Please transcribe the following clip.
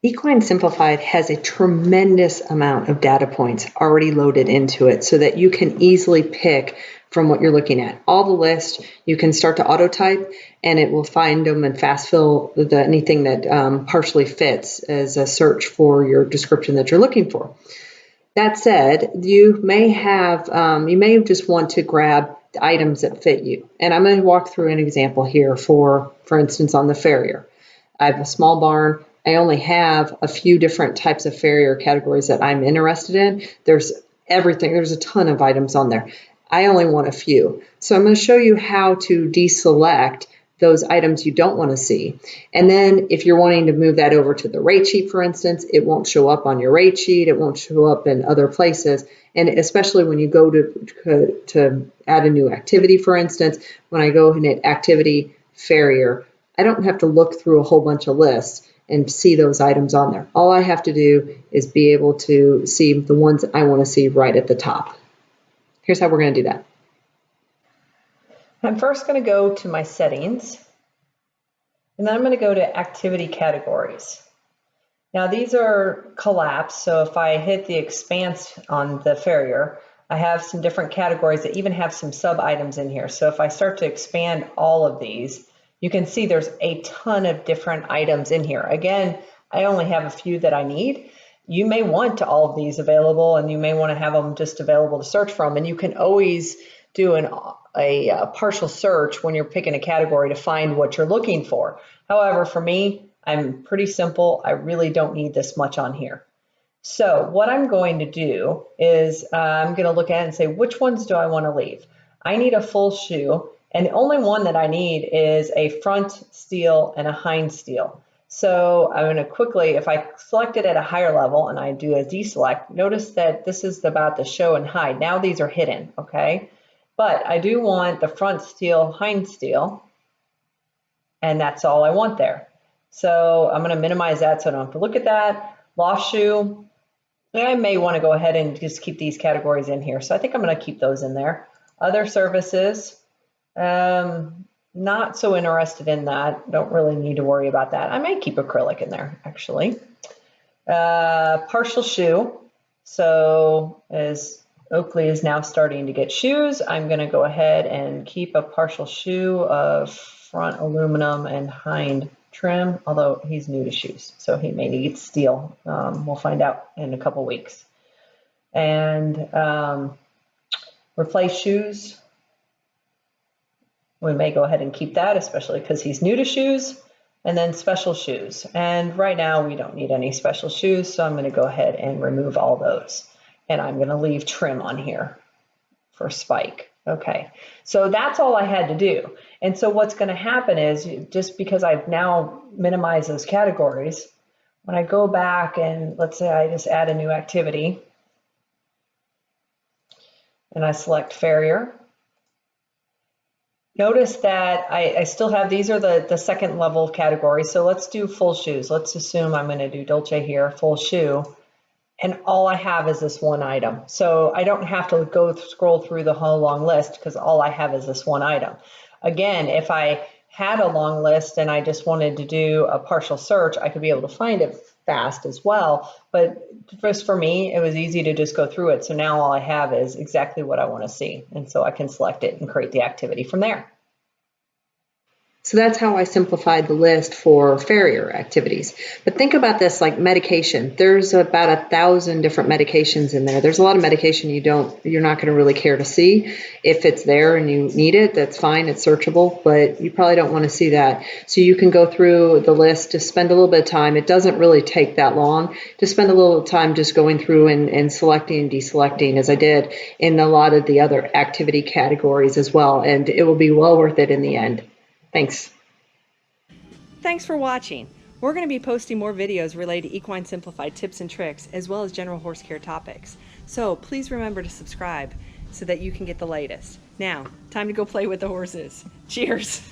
Equine Simplified has a tremendous amount of data points already loaded into it so that you can easily pick from what you're looking at. All the lists, you can start to auto type and it will find them and fast fill anything that partially fits as a search for your description that you're looking for. That said, you may just want to grab items that fit you. And I'm going to walk through an example here for instance, on the farrier. I have a small barn. I only have a few different types of farrier categories that I'm interested in. There's everything. There's a ton of items on there. I only want a few. So I'm going to show you how to deselect those items you don't want to see. And then if you're wanting to move that over to the rate sheet, for instance, it won't show up on your rate sheet. It won't show up in other places. And especially when you go to add a new activity, for instance, when I go and hit activity farrier, I don't have to look through a whole bunch of lists and see those items on there. All I have to do is be able to see the ones I want to see right at the top. Here's how we're going to do that. I'm first going to go to my settings, and then I'm going to go to activity categories. Now these are collapsed, so if I hit the expanse on the farrier, I have some different categories that even have some sub items in here. So if I start to expand all of these, you can see there's a ton of different items in here. Again, I only have a few that I need. You may want all of these available, and you may want to have them just available to search from, and you can always do a partial search when you're picking a category to find what you're looking for. However, for me, I'm pretty simple. I really don't need this much on here. So what I'm going to do is I'm going to look at it and say, which ones do I want to leave? I need a full shoe, and the only one that I need is a front steel and a hind steel. So I'm going to quickly, if I select it at a higher level and I do a deselect, notice that this is about the show and hide. Now these are hidden, okay? But I do want the front steel, hind steel, and that's all I want there. So I'm going to minimize that so I don't have to look at that. Loft shoe, I may want to go ahead and just keep these categories in here. So I think I'm going to keep those in there. Other services, not so interested in that. Don't really need to worry about that. I may keep acrylic in there, actually. Partial shoe. So as Oakley is now starting to get shoes, I'm going to go ahead and keep a partial shoe of front aluminum and hind trim, although he's new to shoes, so he may need steel. We'll find out in a couple weeks. And replace shoes. We may go ahead and keep that, especially because he's new to shoes. And then special shoes. And right now we don't need any special shoes, so I'm going to go ahead and remove all those. And I'm going to leave trim on here for spike. Okay, so that's all I had to do. And so what's going to happen is, just because I've now minimized those categories, when I go back and let's say I just add a new activity and I select farrier, notice that I still have, these are the second level categories. So let's do full shoes. Let's assume I'm going to do Dolce here, full shoe. And all I have is this one item. So I don't have to scroll through the whole long list because all I have is this one item. Again, if I had a long list and I just wanted to do a partial search, I could be able to find it fast as well. But just for me, it was easy to just go through it. So now all I have is exactly what I want to see. And so I can select it and create the activity from there. So that's how I simplified the list for farrier activities. But think about this like medication. There's about 1,000 different medications in there. There's a lot of medication you're not going to really care to see. If it's there and you need it, that's fine. It's searchable, but you probably don't want to see that. So you can go through the list to spend a little bit of time. It doesn't really take that long to spend a little time just going through and selecting and deselecting, as I did in a lot of the other activity categories as well. And it will be well worth it in the end. Thanks. Thanks for watching. We're going to be posting more videos related to Equine Simplified tips and tricks, as well as general horse care topics. So please remember to subscribe so that you can get the latest. Now, time to go play with the horses. Cheers!